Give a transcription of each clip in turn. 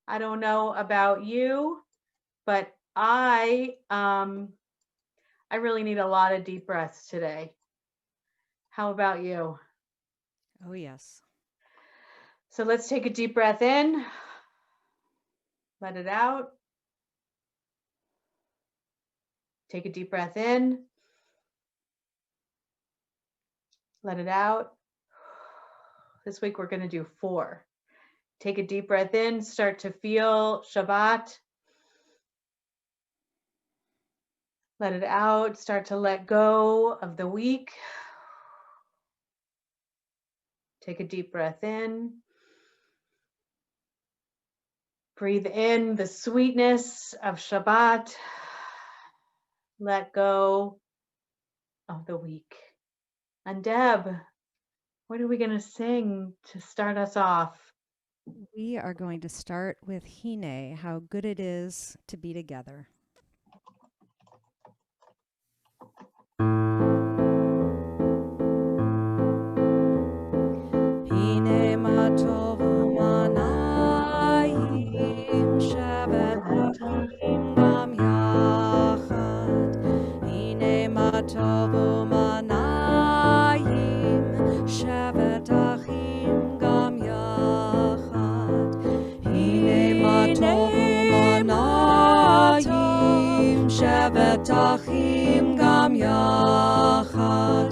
I don't know about you, but I really need a lot of deep breaths today. How about you? Oh, yes. So let's take a deep breath in, let it out. Take a deep breath in, let it out. This week we're going to do 4. Take a deep breath in, start to feel Shabbat. Let it out, start to let go of the week. Take a deep breath in. Breathe in the sweetness of Shabbat. Let go of the week. And Deb, what are we going to sing to start us off? We are going to start with Hine, how good it is to be together. Hine matovu manayim shevet achim gam yachad. Hine matovu manayim shevet achim gam yachad. Hine matovu manayim shevet achim gam yachad.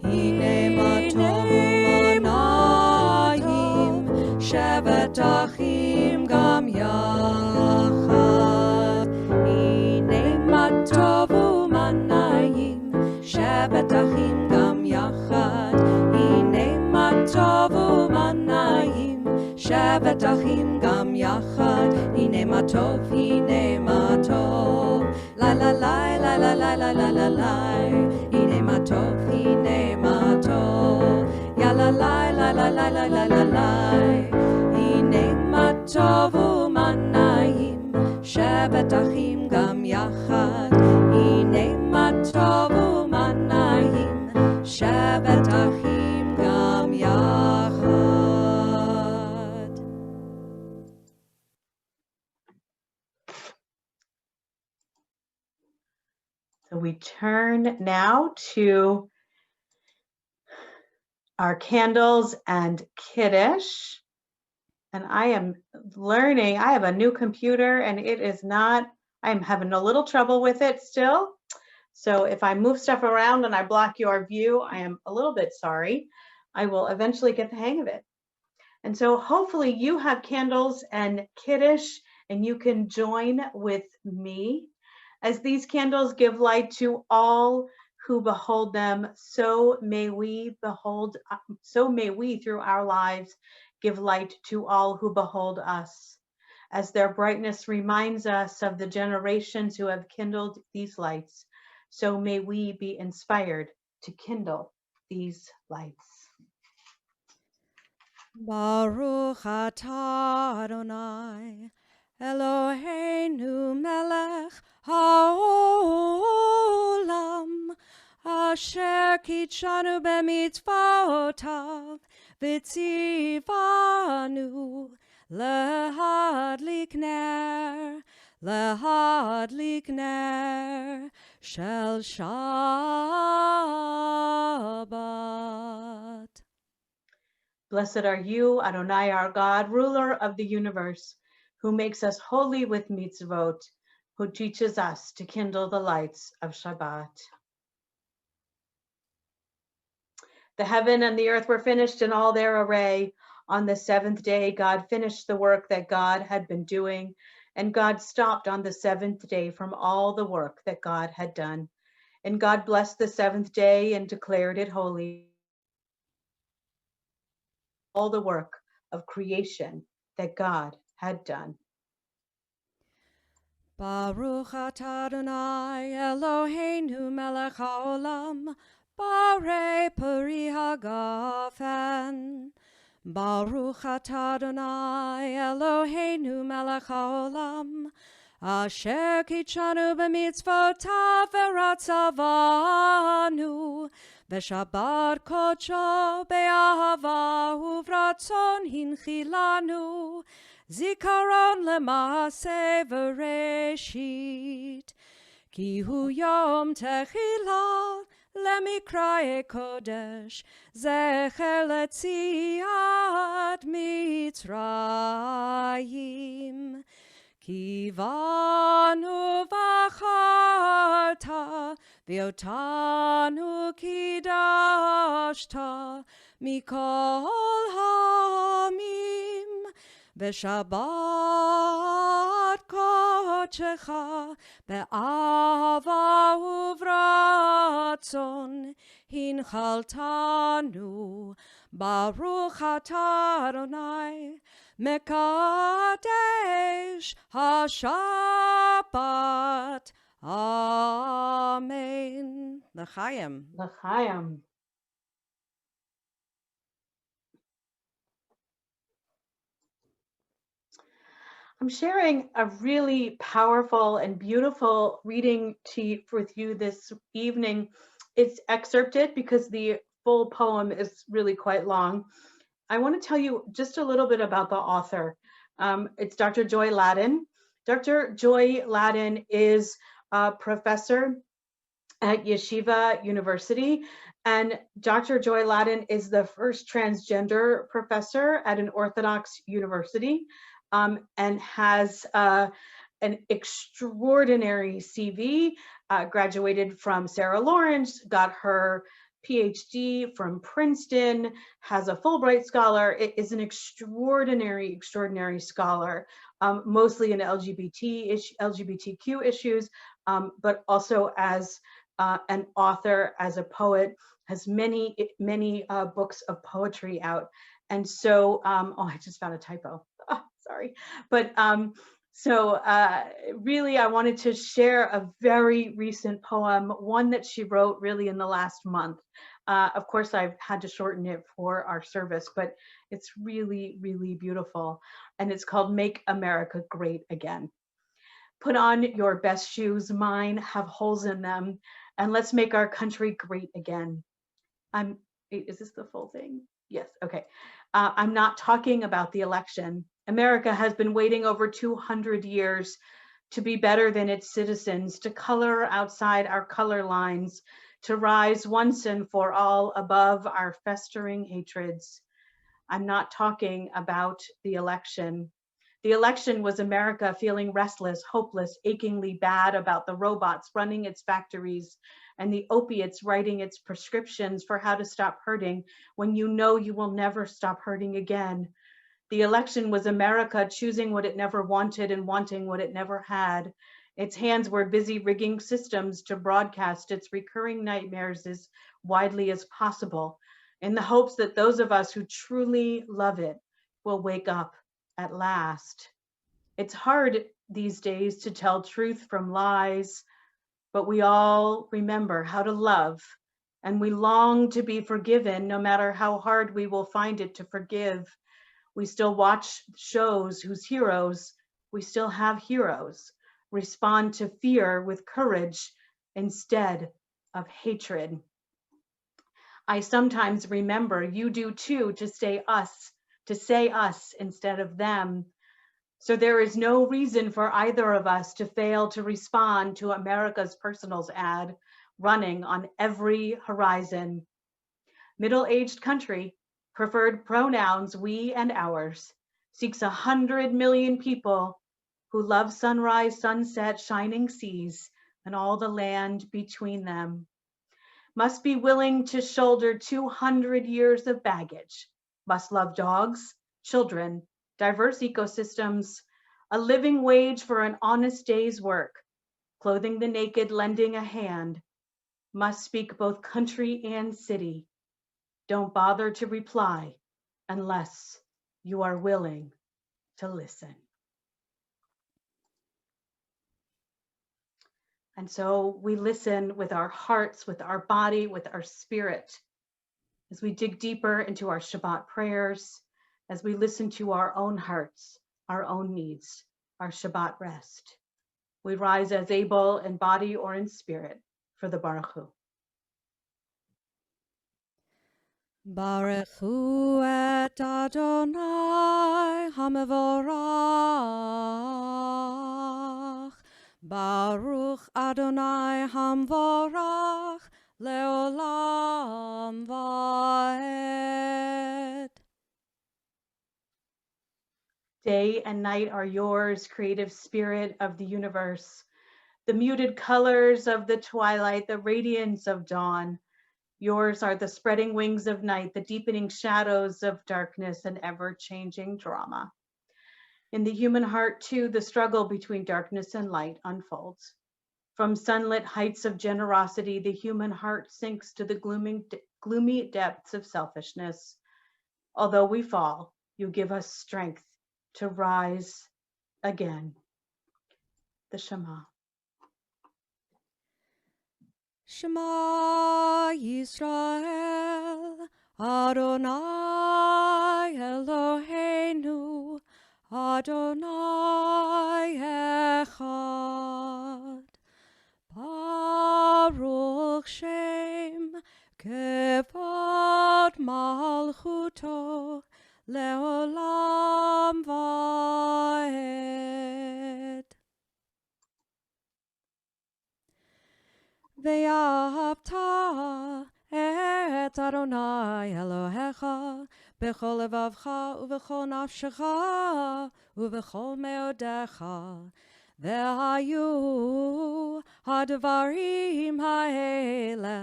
Hine matovu manayim shevet achim gam yachad. Hine matovu manayim shevet achim gam yachad. Hine matovu manayim shevet achim gam yachad. Hine matov, hine matov. La la la la la la la la la la. Hine matov, hine matov. Ya la la la la la la la la la. Hine matovu manayim shevet achim gam yachad. Hine matovu manayim shevet achim gam yachad. So we turn now to our candles and Kiddush. And I am learning. I have a new computer and it is not, I'm having a little trouble with it still. So if I move stuff around and I block your view, I am a little bit sorry. I will eventually get the hang of it. And so hopefully you have candles and Kiddush and you can join with me as these candles give light to all who behold them. So may we through our lives give light to all who behold us, as their brightness reminds us of the generations who have kindled these lights. So may we be inspired to kindle these lights. Baruch atah Adonai, Eloheinu melech haolam, asher kitshanu b'mitzvotav, v'tzivanu lehadlik ner shel Shabbat. Blessed are you, Adonai, our God, ruler of the universe, who makes us holy with mitzvot, who teaches us to kindle the lights of Shabbat. The heaven and the earth were finished in all their array. On the 7th day, God finished the work that God had been doing, and God stopped on the 7th day from all the work that God had done. And God blessed the 7th day and declared it holy. All the work of creation that God had done. Baruch atah Adonai Eloheinu melech haolam, barei peri hagafen. Baruch atah Adonai Eloheinu melech haolam, asher kitshanu b'mitzvotav v'ratzavanu, v'shabbat kodsho be'ahava uvratzon hinchilanu, זיכרון למעשה וראשית, כי הוא יום תחילה למקראי קודש, זכר ליציאת מצרים. כי בנו בחרת, ואותנו קידשת מכל העמים, בשבת קודשך באהבה וברצון הנחלתנו. ברוך אתה אדוני מקדש השבת. Amen. L'chaim. L'chaim. I'm sharing a really powerful and beautiful reading with you this evening. It's excerpted because the full poem is really quite long. I want to tell you just a little bit about the author. It's Dr. Joy Ladin. Dr. Joy Ladin is a professor at Yeshiva University, and Dr. Joy Ladin is the first transgender professor at an Orthodox university, and has an extraordinary CV, graduated from Sarah Lawrence, got her PhD from Princeton, has a Fulbright scholar. It is an extraordinary scholar, mostly in LGBTQ issues, but also as an author, as a poet, has many books of poetry out. And so, oh, I just found a typo. Oh, sorry. But really, I wanted to share a very recent poem, one that she wrote really in the last month. Of course, I've had to shorten it for our service, but it's really, really beautiful. And it's called Make America Great Again. Put on your best shoes, mine have holes in them, and let's make our country great again. Is this the full thing? Yes, okay. I'm not talking about the election. America has been waiting over 200 years to be better than its citizens, to color outside our color lines, to rise once and for all above our festering hatreds. I'm not talking about the election. The election was America feeling restless, hopeless, achingly bad about the robots running its factories and the opiates writing its prescriptions for how to stop hurting when you know you will never stop hurting again. The election was America choosing what it never wanted and wanting what it never had. Its hands were busy rigging systems to broadcast its recurring nightmares as widely as possible, in the hopes that those of us who truly love it will wake up at last. It's hard these days to tell truth from lies, but we all remember how to love, and we long to be forgiven no matter how hard we will find it to forgive. We still watch shows whose heroes, we still have heroes, respond to fear with courage instead of hatred. I sometimes remember, you do too, to say us instead of them. So there is no reason for either of us to fail to respond to America's Personals ad running on every horizon. Middle-aged country, preferred pronouns we and ours, seeks 100 million people who love sunrise, sunset, shining seas, and all the land between them. Must be willing to shoulder 200 years of baggage, must love dogs, children, diverse ecosystems, a living wage for an honest day's work, clothing the naked, lending a hand, must speak both country and city. Don't bother to reply unless you are willing to listen. And so we listen with our hearts, with our body, with our spirit, as we dig deeper into our Shabbat prayers, as we listen to our own hearts, our own needs, our Shabbat rest. We rise as able in body or in spirit for the Baruch Hu. Baruch hu et Adonai Hamevorach. Baruch Adonai Hamvorach Leolam Vaed. Day and night are yours, creative spirit of the universe. The muted colors of the twilight, the radiance of dawn. Yours are the spreading wings of night, the deepening shadows of darkness, and ever-changing drama. In the human heart, too, the struggle between darkness and light unfolds. From sunlit heights of generosity, the human heart sinks to the gloomy depths of selfishness. Although we fall, you give us strength to rise again. The Shema. Shema Yisrael, Adonai Eloheinu, Adonai Echad. Baruch Shem Kevod Malchuto Leolam Vaed. Ve'ahavta et Adonai Elohecha b'chol levavcha u'v'chol nafshecha u'v'chol meodecha ve'hayu hadvarim ha'ele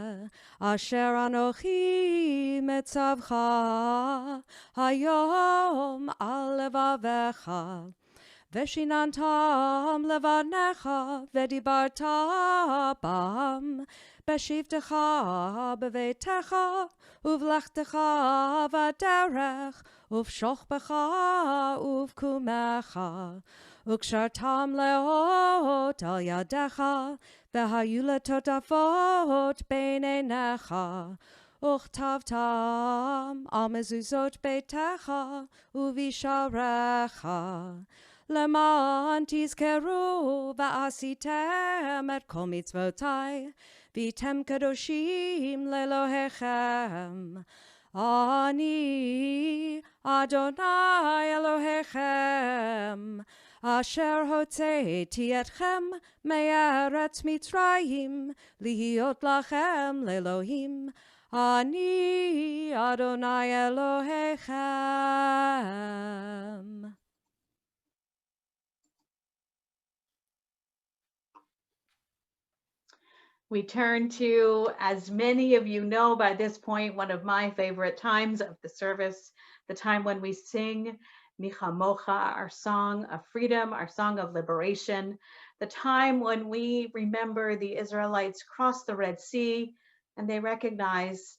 asher anochi metzavcha hayom al levavecha Veshinantam levanecha vedibarta bam beshivtecha bevetecha uvlechtecha vaderech uvshochbecha uvkumecha ukshartam leot al yadecha vehayula totafot beinenecha uchtavtam al mezuzot beitecha uvisharecha Leman tizkeru va'asitem et kol mitzvotai v'tem kadoshim lelohechem. Ani Adonai Elohechem asher hotzeiti etchem me'eretz Mitzrayim lihiot lachem lelohim. Ani Adonai Elohechem. We turn to, as many of you know by this point, one of my favorite times of the service, the time when we sing Michamocha, our song of freedom, our song of liberation, the time when we remember the Israelites cross the Red Sea and they recognize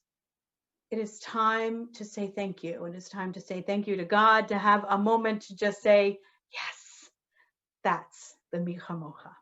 it is time to say thank you. It is time to say thank you to God, to have a moment to just say, yes, that's the Michamocha.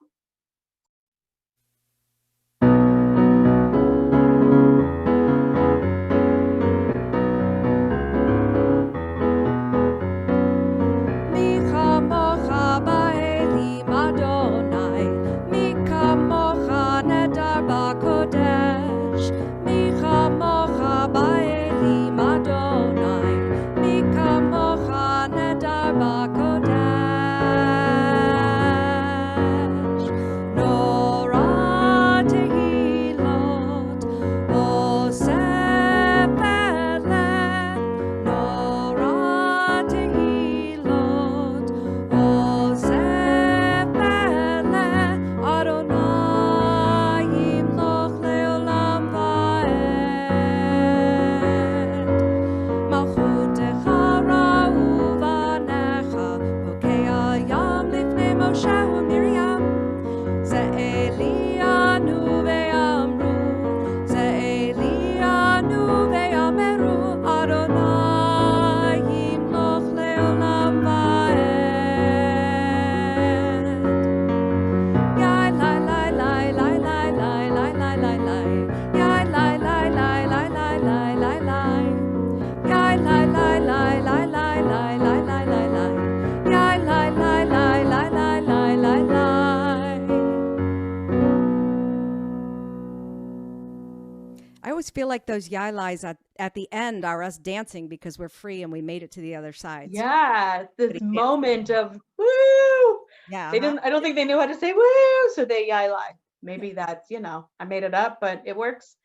feel like those yai-lis at the end are us dancing because we're free and we made it to the other side. So Yeah, this everybody dance. moment of woo. Yeah, They didn't, I don't think they knew how to say woo, so they yai lie. Maybe that's, I made it up, but it works.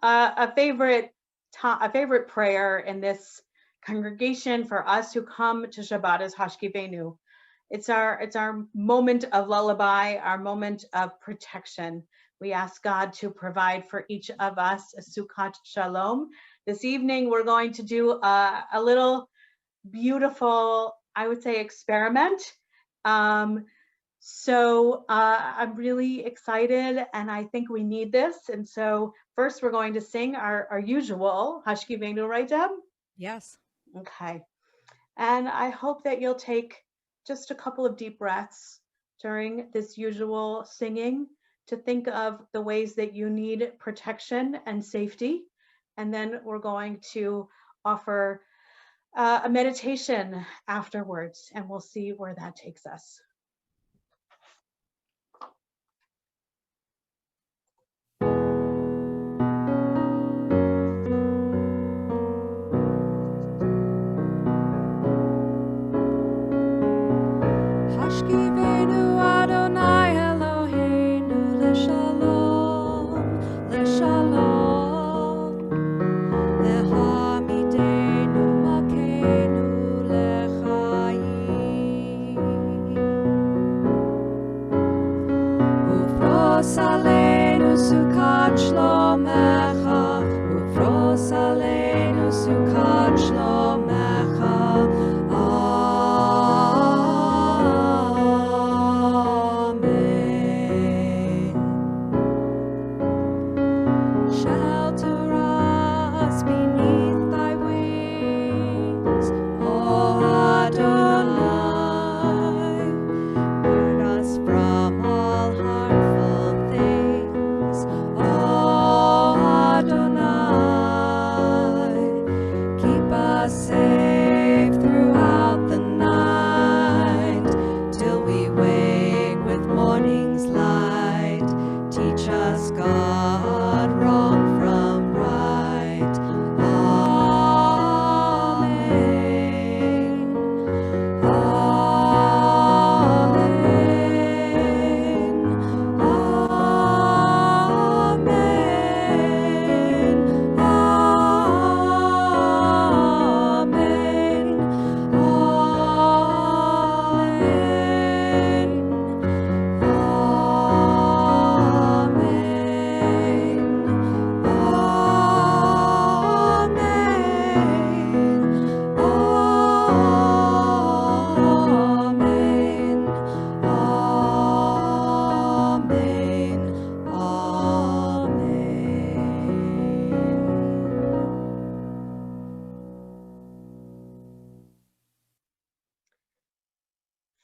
A favorite prayer in this congregation for us who come to Shabbat is Hashkivenu. It's our moment of lullaby, our moment of protection. We ask God to provide for each of us a Sukkot Shalom. This evening, we're going to do a little beautiful, I would say, experiment. So I'm really excited, and I think we need this. And so first, we're going to sing our usual Hashkivenu, right, Deb? Yes. Okay. And I hope that you'll take just a couple of deep breaths during this usual singing to think of the ways that you need protection and safety. And then we're going to offer a meditation afterwards, and we'll see where that takes us. Hashkivenu Adonai Eloheinu l'shalom, l'shalom. Lehamidenu makenu lechayim. Ufros aleinu sukat shlomecha, ufros aleinu sukat shlomecha. Amen. Shelter us beneath thy wings, O Adonai. Guard us from all harmful things, O Adonai. Keep us safe throughout the night, till we wake with morning's light. Teach us, God, wrong from right. Amen. Amen. Amen.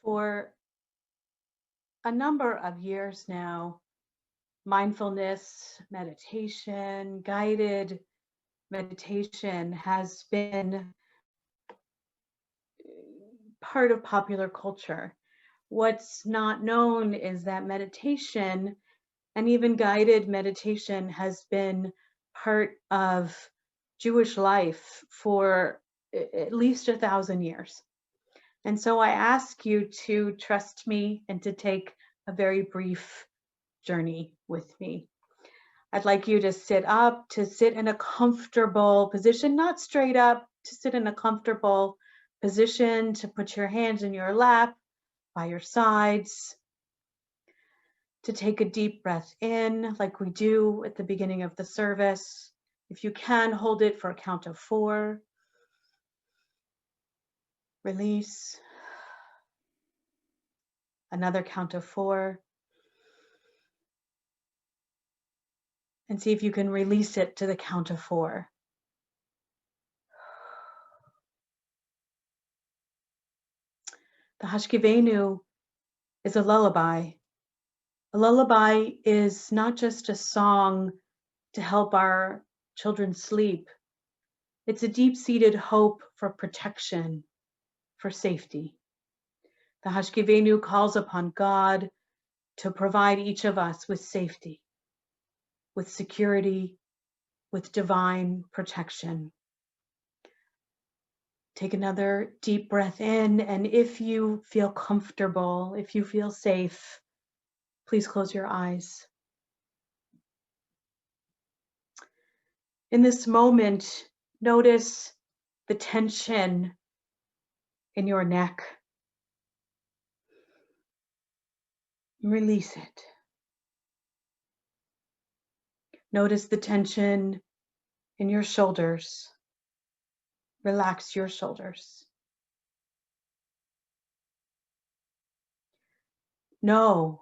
For a number of years now, mindfulness, meditation, guided meditation has been part of popular culture. What's not known is that meditation and even guided meditation has been part of Jewish life for at least 1,000 years. And so I ask you to trust me and to take a very brief journey with me. I'd like you to sit up, to sit in a comfortable position, not straight up, to sit in a comfortable position, to put your hands in your lap, by your sides, to take a deep breath in like we do at the beginning of the service. If you can, hold it for a count of 4. Release. Another count of 4. And see if you can release it to the count of 4. The Hashkivenu is a lullaby. A lullaby is not just a song to help our children sleep. It's a deep-seated hope for protection, for safety. The Hashkivenu calls upon God to provide each of us with safety. with security, with divine protection. Take another deep breath in, and if you feel comfortable, if you feel safe, please close your eyes. In this moment, notice the tension in your neck. Release it. Notice the tension in your shoulders. Relax your shoulders. Know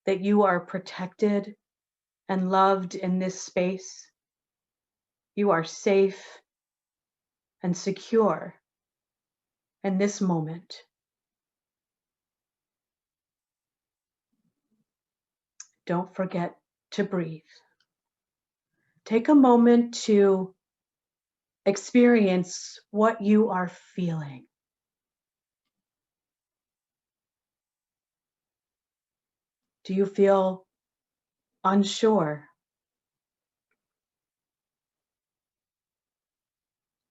that you are protected and loved in this space. You are safe and secure in this moment. Don't forget to breathe. Take a moment to experience what you are feeling. Do you feel unsure,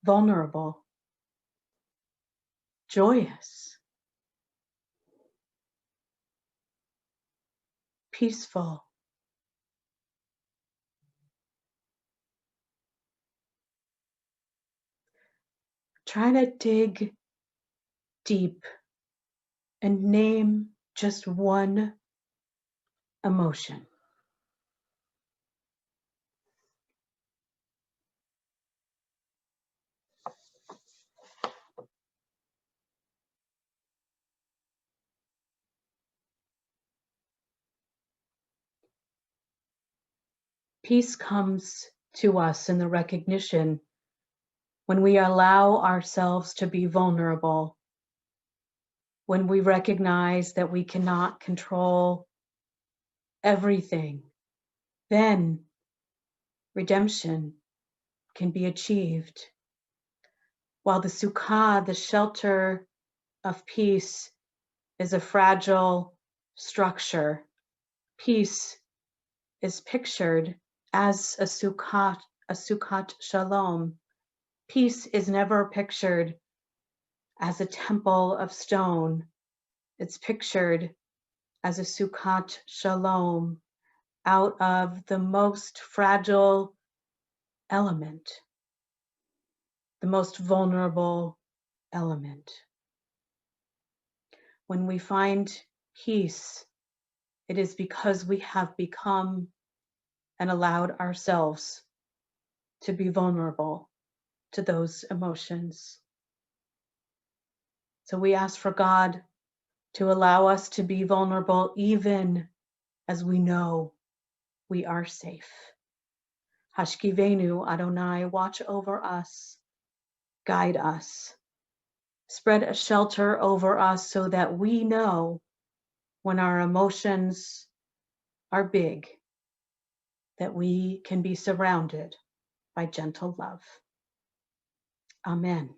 vulnerable, joyous, peaceful? Try to dig deep and name just one emotion. Peace comes to us in the recognition when we allow ourselves to be vulnerable, when we recognize that we cannot control everything, then redemption can be achieved. While the sukkah, the shelter of peace, is a fragile structure, peace is pictured as a sukkot shalom. Peace is never pictured as a temple of stone. It's pictured as a sukkot shalom out of the most fragile element, the most vulnerable element. When we find peace, it is because we have become and allowed ourselves to be vulnerable to those emotions. So we ask for God to allow us to be vulnerable even as we know we are safe. Hashkivenu Adonai, watch over us, guide us, spread a shelter over us so that we know when our emotions are big, that we can be surrounded by gentle love. Amen.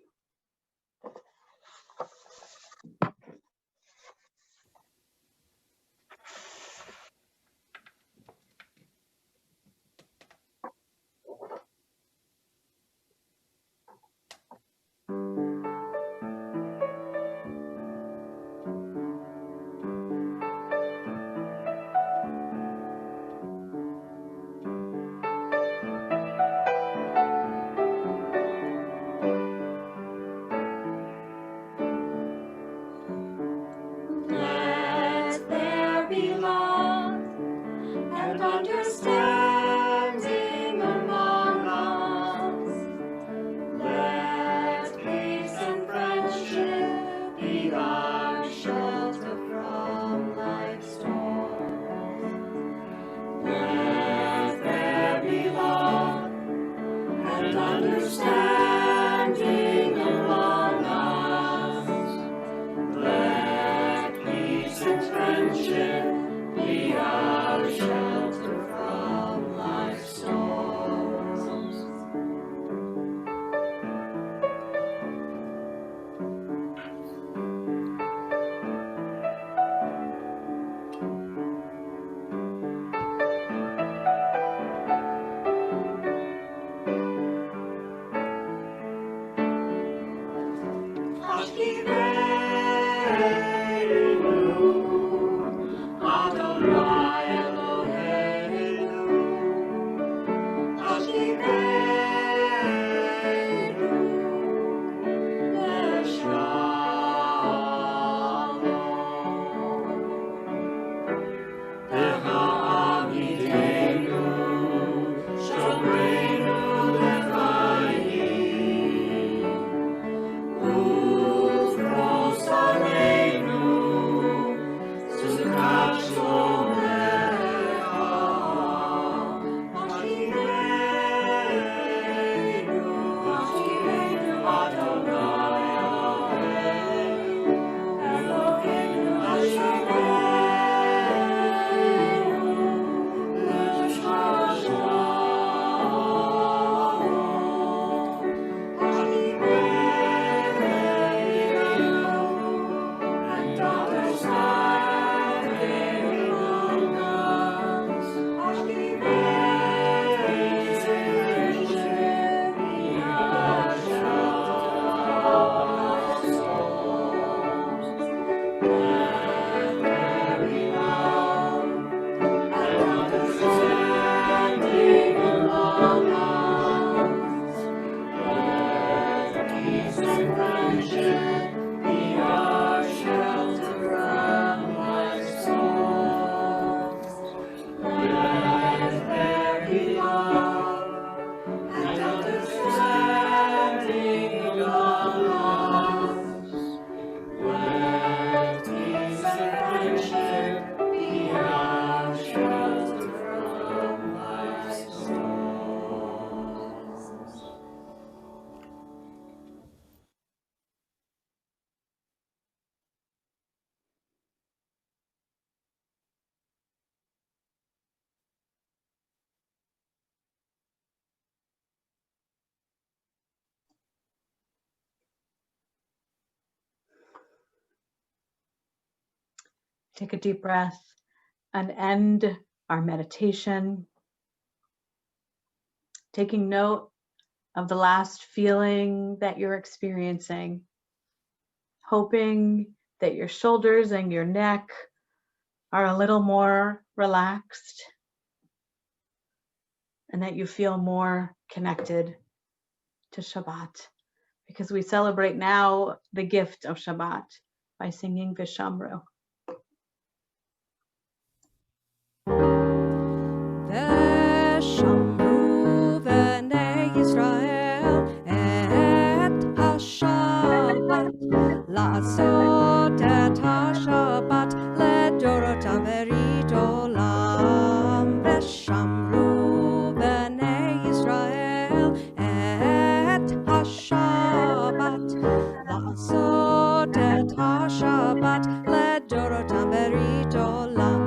Take a deep breath and end our meditation, taking note of the last feeling that you're experiencing, hoping that your shoulders and your neck are a little more relaxed and that you feel more connected to Shabbat, because we celebrate now the gift of Shabbat by singing Vishamru. Veshamru v'nei Yisrael et ha-Shabbat la'asot et ha-Shabbat ledorotam berit olam. Veshamru v'nei Yisrael et ha-Shabbat la'asot et ha-Shabbat ledorotam berit olam.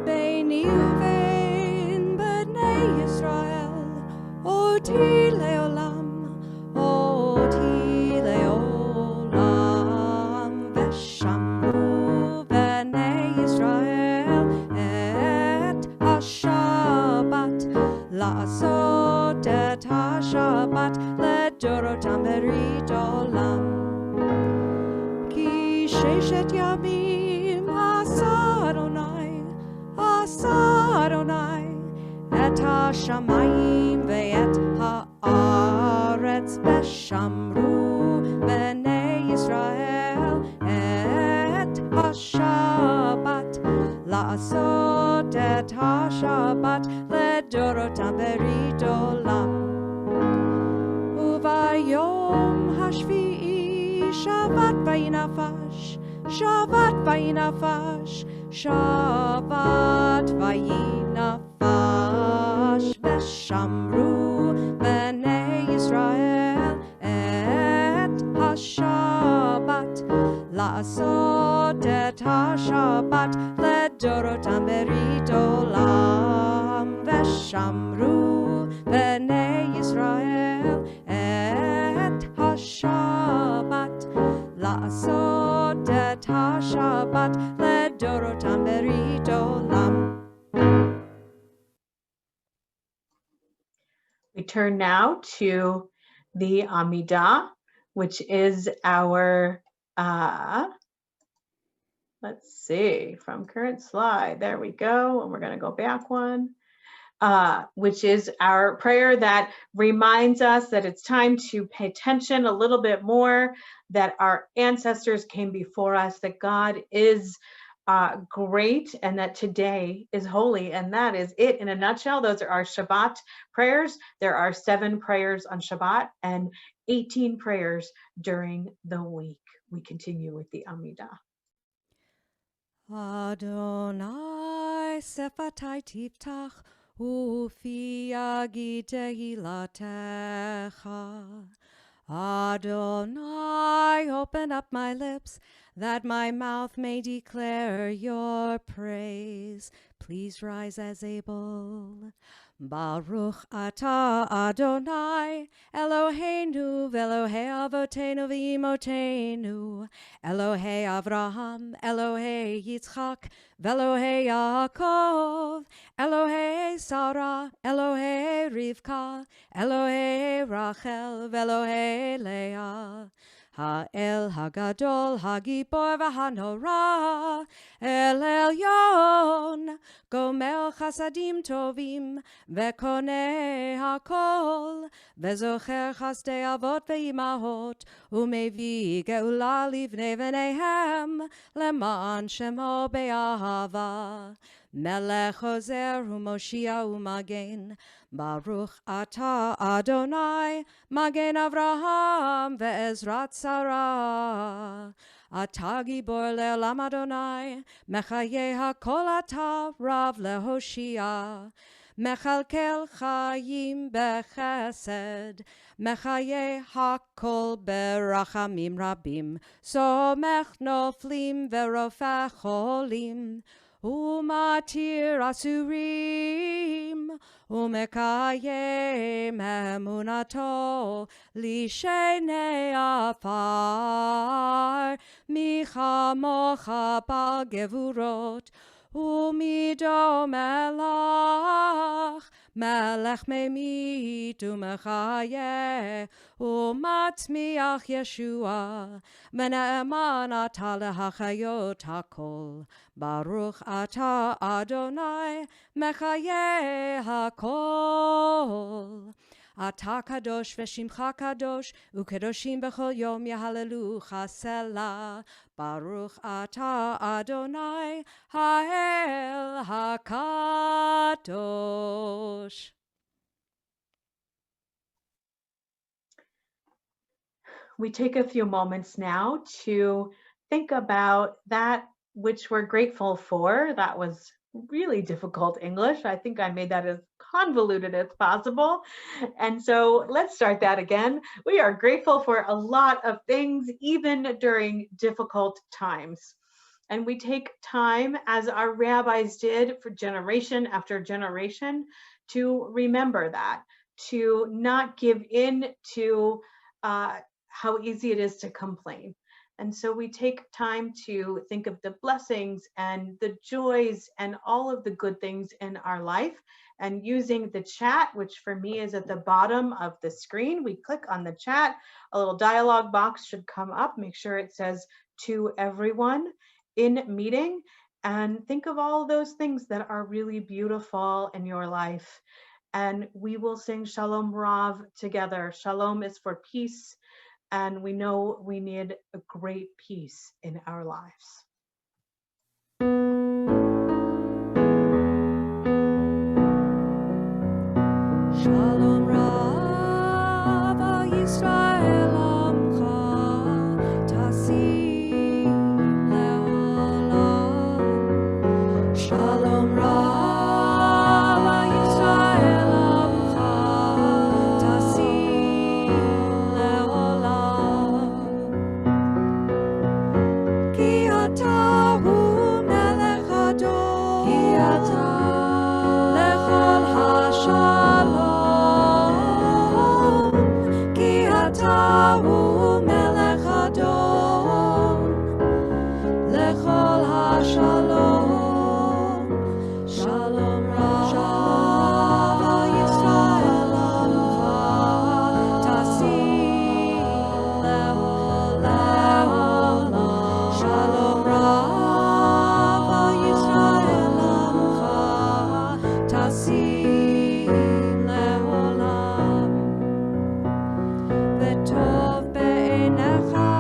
Beini uvein b'nei Yisrael, oti leolam, veshamru b'nei Yisrael et ha-Shabbat, la'asot et ha-Shabbat ledorotam berit olam. Ki sheshet yamim asa Adonai et ha-shamayim ve'et ha'aretz. Veshamru b'nei Yisrael et ha-Shabbat la'asot et ha-Shabbat ledorotam berit olam. Uvayom hashvi'i Shabbat vayinafash, Shabbat vayinafash, Shabbat vayinafash. Veshamru b'nei Yisrael et ha-Shabbat la'asot et ha-Shabbat ledorotam berit olam. Veshamru b'nei Yisrael et ha-Shabbat la'asot et ha-Shabbat ledorotam berit olam. We turn now to the Amidah, which is our, let's see, from current slide, there we go, and we're going to go back one, which is our prayer that reminds us that it's time to pay attention a little bit more, that our ancestors came before us, that God is great, and that today is holy. And that is it in a nutshell. Those are our Shabbat prayers. There are 7 prayers on Shabbat and 18 prayers during the week. We continue with the Amidah. Adonai sefatai tiftach ufi yagid tehilatecha. Adonai, open up my lips, that my mouth may declare your praise. Please rise as able. Baruch atah Adonai, Eloheinu v'Elohei avotenu v'imotenu, Elohei Avraham, Elohei Yitzchak, v'Elohei Yaakov, Elohei Sarah, Elohei Rivka, Elohei Rachel, v'Elohei Leah. Ha'el hagadol hagibor v'hanora, El Elyon, gomel chasadim tovim, ve'koneh hakol, ve'zocher chasdei avot ve'imahot, u'mevi geula livnei v'neihem, leman shemo be'ahava. Melech ozer u'moshia u'magen, Baruch atah Adonai, Magen Avraham ve'ezrat Sarah. Atah gibor le'olam Adonai, Mechaye hakol atah Rav lehoshia. Mechalkel chayim bechesed, Mechaye hakol berachamim rabim, Somech noflim ve'rofeh cholim. Umatir asurim, umekayem emunato, lishenei afar, micha kamocha b'gevurot, umido melach, melech memit u'mechayeh, u'matzmiach Yeshua, v'ne'eman ata lehachayot hakol, Baruch ata Adonai, mechayeh hakol. Ata kadosh v'shimcha kadosh, u'kedoshim b'chol yom yahalelucha selah. Baruch ata Adonai, ha'el hakadosh. We take a few moments now to think about that which we're grateful for. That was really difficult English. I think I made that as convoluted as possible. And so let's start that again. We are grateful for a lot of things, even during difficult times. And we take time, as our rabbis did for generation after generation, to remember that, to not give in to how easy it is to complain. And so we take time to think of the blessings and the joys and all of the good things in our life. And using the chat, which for me is at the bottom of the screen, we click on the chat, a little dialog box should come up. Make sure it says to everyone in meeting, and think of all those things that are really beautiful in your life. And we will sing Shalom Rav together. Shalom is for peace. And we know we need a great peace in our lives. Shalom Rav Yisrael Amcha Tasim Leolam. Shalom Rav Yisrael Amcha Tasim Leolam. Ki ata hu melech hador, Ki ata lechol hashalom, Ki ata hu melech hador, lechol hashalom. Shalom Rav Yisrael Amcha Tasim Leolam. Shalom Rav Yisrael Amcha Tasim Leolam. V'tov be'einecha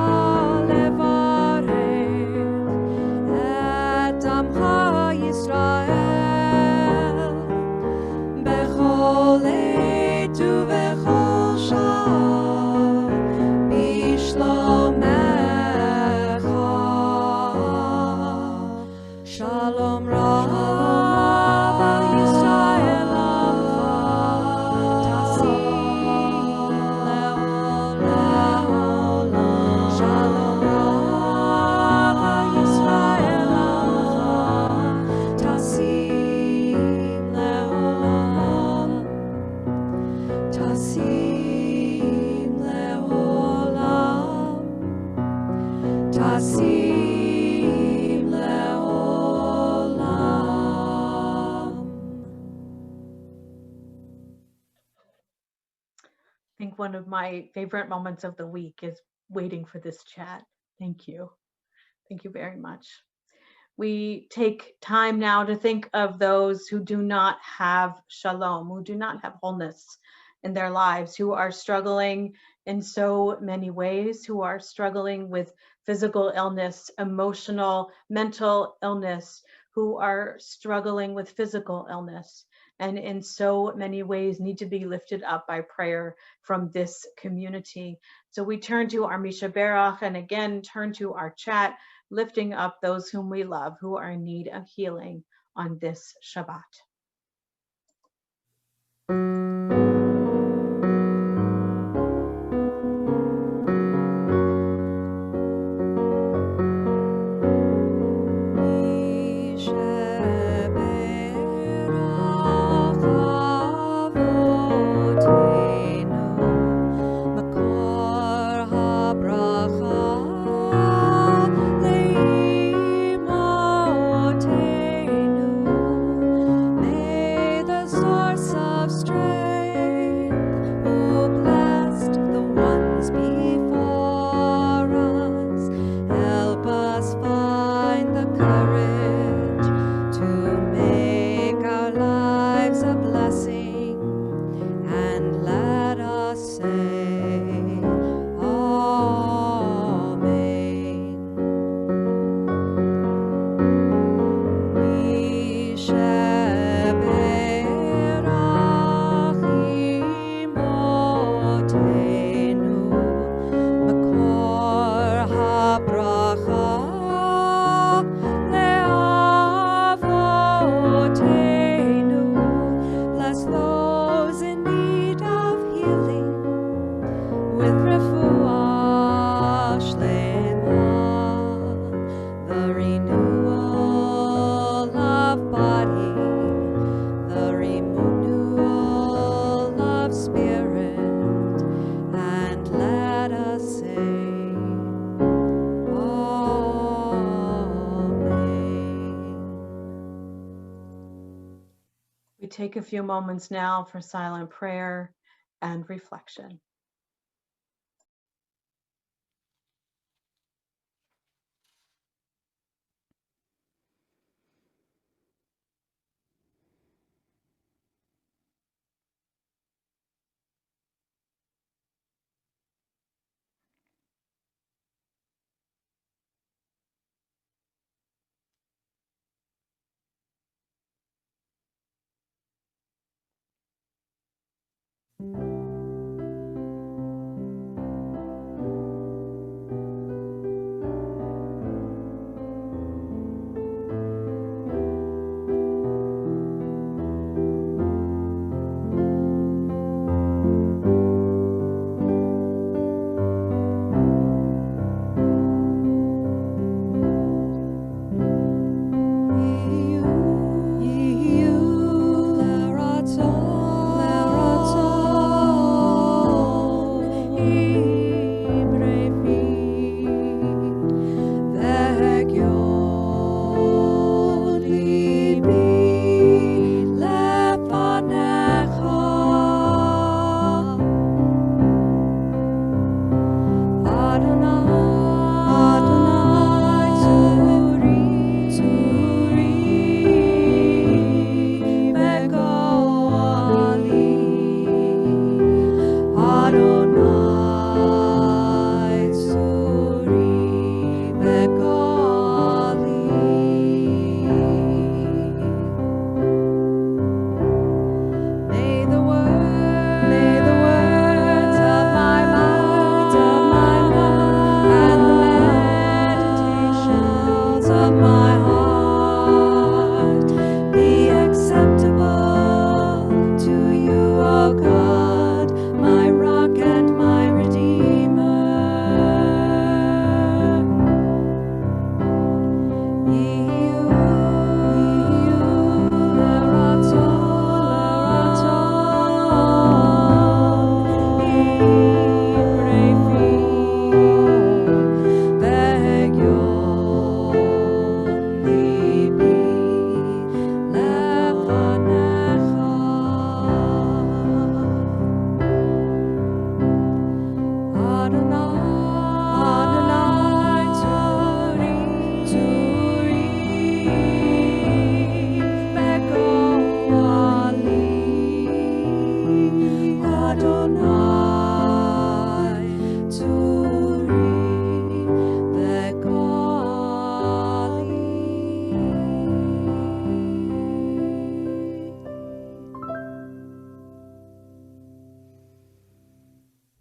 levarech et amcha Yisrael bechol עת ובכל שעה בשלומך. Shalom Rav Yisrael Amcha Tasim Leolam. Shalom Rav Yisrael Amcha Tasim Leolam. Tasim Leolam. Tasim Leolam. I think one of my favorite moments of the week is waiting for this chat. Thank you. Thank you very much. We take time now to think of those who do not have shalom, who do not have wholeness in their lives, who are struggling in so many ways, who are struggling with physical illness, emotional, mental illness, who are struggling with physical illness, and in so many ways need to be lifted up by prayer from this community. So we turn to our Misha Berach and again turn to our chat, lifting up those whom we love who are in need of healing on this Shabbat. Makor habracha take a few moments now for silent prayer and reflection.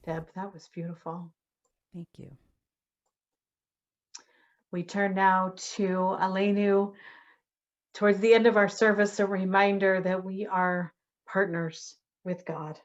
Deb, that was beautiful. Thank you. We turn now to Aleinu. Towards the end of our service, a reminder that we are partners with God.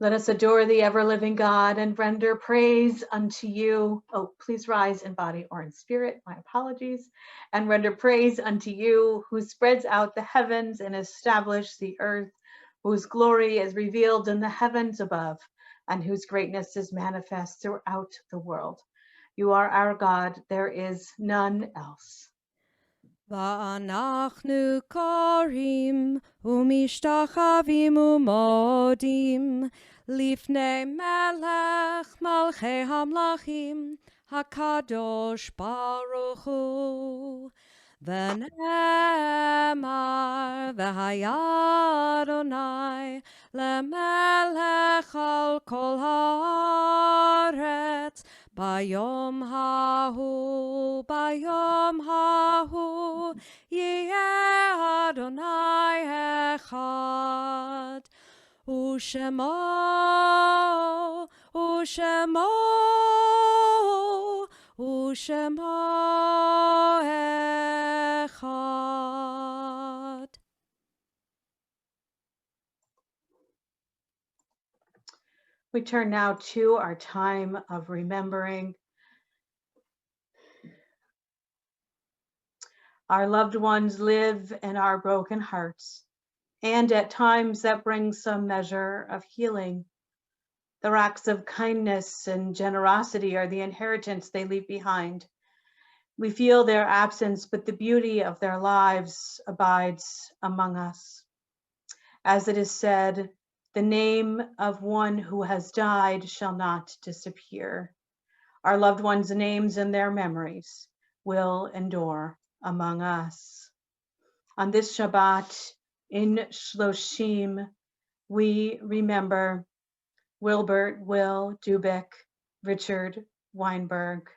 Let us adore the ever-living God and render praise unto you. Oh, please rise in body or in spirit. My apologies. And render praise unto you, who spreads out the heavens and established the earth, whose glory is revealed in the heavens above, and whose greatness is manifest throughout the world. You are our God. There is none else. ואנחנו קוראים ומשתחווים ומודים לפני מלך מלכי המלכים הקדוש ברוך הוא. ונאמר והיה אדוני למלך על כל הארץ ביום ההוא יהיה אדוני אחד ושמו אחד. We turn now to our time of remembering. Our loved ones live in our broken hearts, and at times that brings some measure of healing. Their acts of kindness and generosity are the inheritance they leave behind. We feel their absence, but the beauty of their lives abides among us. As it is said, the name of one who has died shall not disappear. Our loved ones' names and their memories will endure among us. On this Shabbat in Shloshim, we remember Wilbert Will Dubik, Richard Weinberg,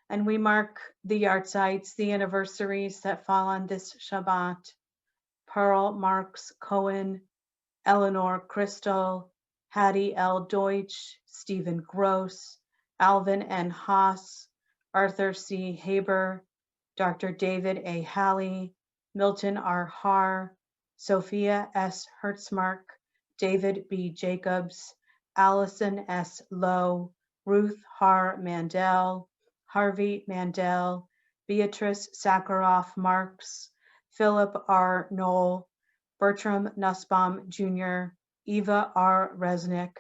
and we mark the yartzites, the anniversaries that fall on this Shabbat. Pearl Marks Cohen, Eleanor Crystal, Hattie L. Deutsch, Stephen Gross, Alvin N. Haas, Arthur C. Haber, Dr. David A. Halley, Milton R. Haar, Sophia S. Hertzmark, David B. Jacobs, Allison S. Lowe, Ruth Har Mandel, Harvey Mandel, Beatrice Sakharov Marks, Philip R. Knoll, Bertram Nussbaum Jr., Eva R. Resnick,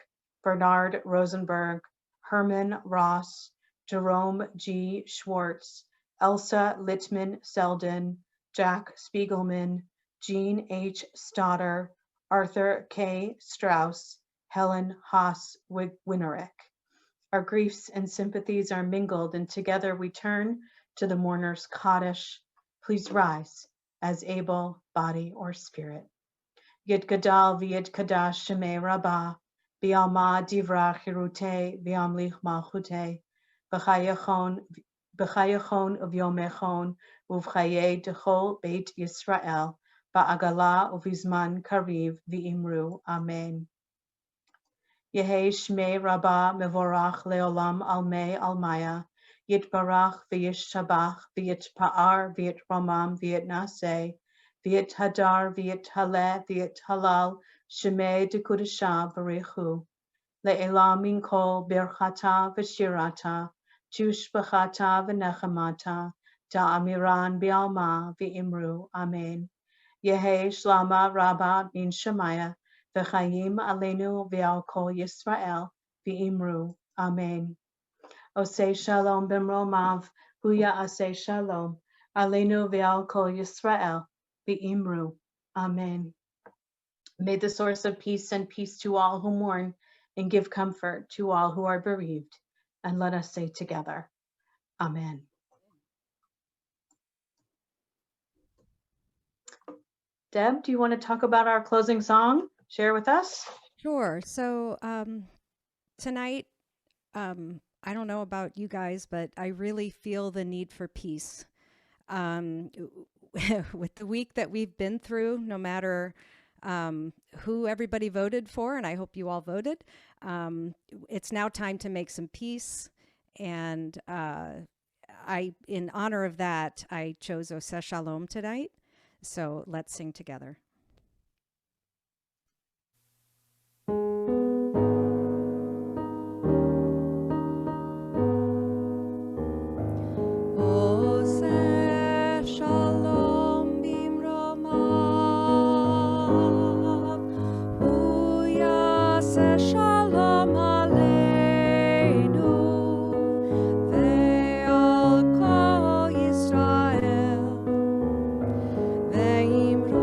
Bernard Rosenberg, Herman Ross, Jerome G. Schwartz, Elsa Littman Selden, Jack Spiegelman, Jean H. Stoddard, Arthur K. Strauss, Helen Haas Winerick. Our griefs and sympathies are mingled, and together we turn to the mourner's Kaddish. Please rise as able body or spirit. Yit Gadal v'yit Kadash Shemei Rabbah, B'alma Divra Chirute, V'amlich Malchute, B'chayachon Uvyomechon, Uvchaye Dechol Beit Yisrael, Ba'agala Uvizman Kariv V'imru. Amen. Yehi Shmei Rabbah Mevorach Leolam Almei Almaya, Yitbarach V'yishabach V'yitpa'ar V'yitromam V'yitnaseh, V'yit Hadar V'yit Haleh V'yit Halal Shemei Dekudashah Barichu, Le'elam Min Kol Birchata V'shirata, Tushbachata V'nechamata, Da'amiran B'alma V'imru. Amen. Yehi Shlama Rabbah Min Shemaya, V'chayim Aleinu V'al Kol Yisrael V'imru. Amen. Osei Shalom B'mromav, Huya Asei Shalom, Aleinu V'al Kol Yisrael V'imru. Amen. May the source of peace send peace to all who mourn and give comfort to all who are bereaved. And let us say together, Amen. Deb, do you want to talk about our closing song? Share with us? Sure. So tonight, I don't know about you guys, but I really feel the need for peace. With the week that we've been through, no matter who everybody voted for, and I hope you all voted, it's now time to make some peace. And in honor of that, I chose Oseh Shalom tonight. So let's sing together. Ve'imru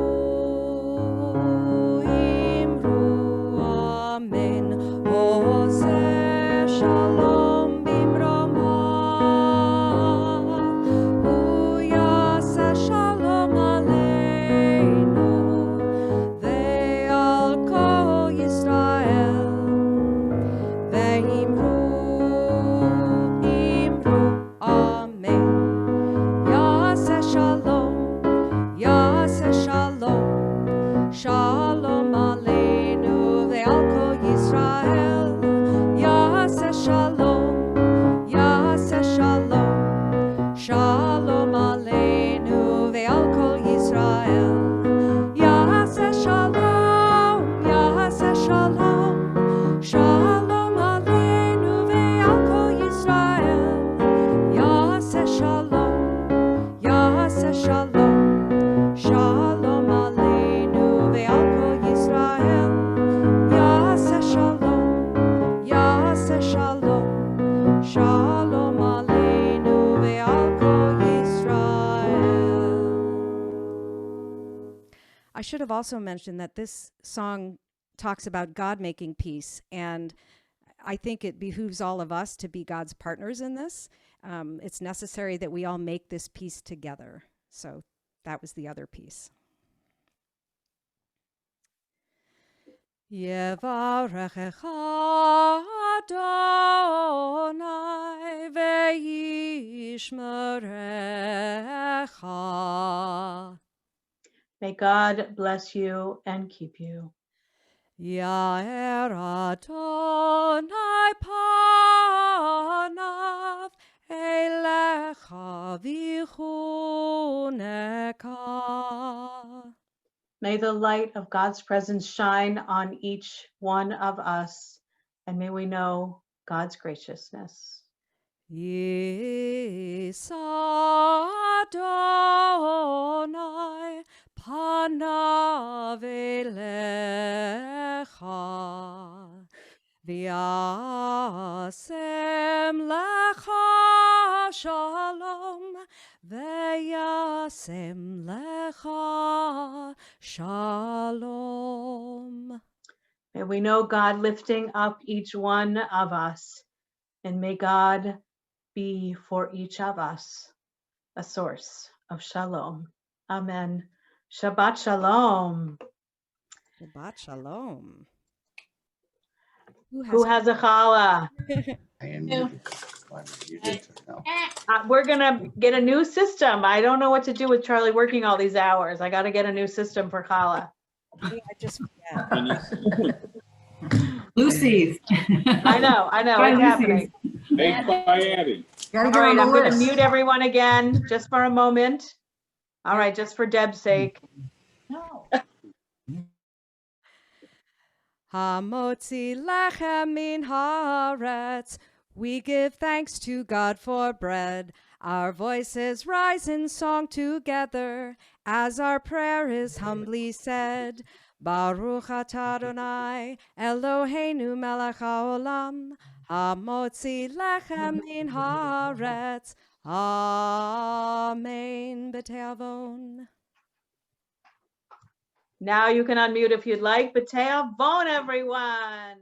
I should have also mentioned that this song talks about God making peace, and I think it behooves all of us to be God's partners in this. It's necessary that we all make this peace together. So that was the other piece. Yevarechecha Adonai ve'yishmerecha. May God bless you and keep you. Yair Adonai panav elecha vichuneka. May the light of God's presence shine on each one of us, and may we know God's graciousness. Yisa Adonai panav elecha v'yasem lecha shalom v'yasem lecha shalom. May we know God lifting up each one of us, and may God be for each of us a source of shalom. Amen. Shabbat shalom. Shabbat shalom. Who has a challah? I am muted. You did no. We're gonna get a new system. I don't know what to do with Charlie working all these hours. I got to get a new system for challah. I just forget. Lucy's. I know, Try it's Lucy's. happening. Make by Abby. Gotta All get right, on the I'm gonna list. mute everyone again, just for a moment. All right, just for Deb's sake. No. Hamotzi lechem min haaretz. We give thanks to God for bread. Our voices rise in song together as our prayer is humbly said. Baruch atah Adonai Eloheinu melech haolam hamotzi lechem min haaretz. Amen. B'te'avon. Now you can unmute if you'd like, but Te'avon, everyone.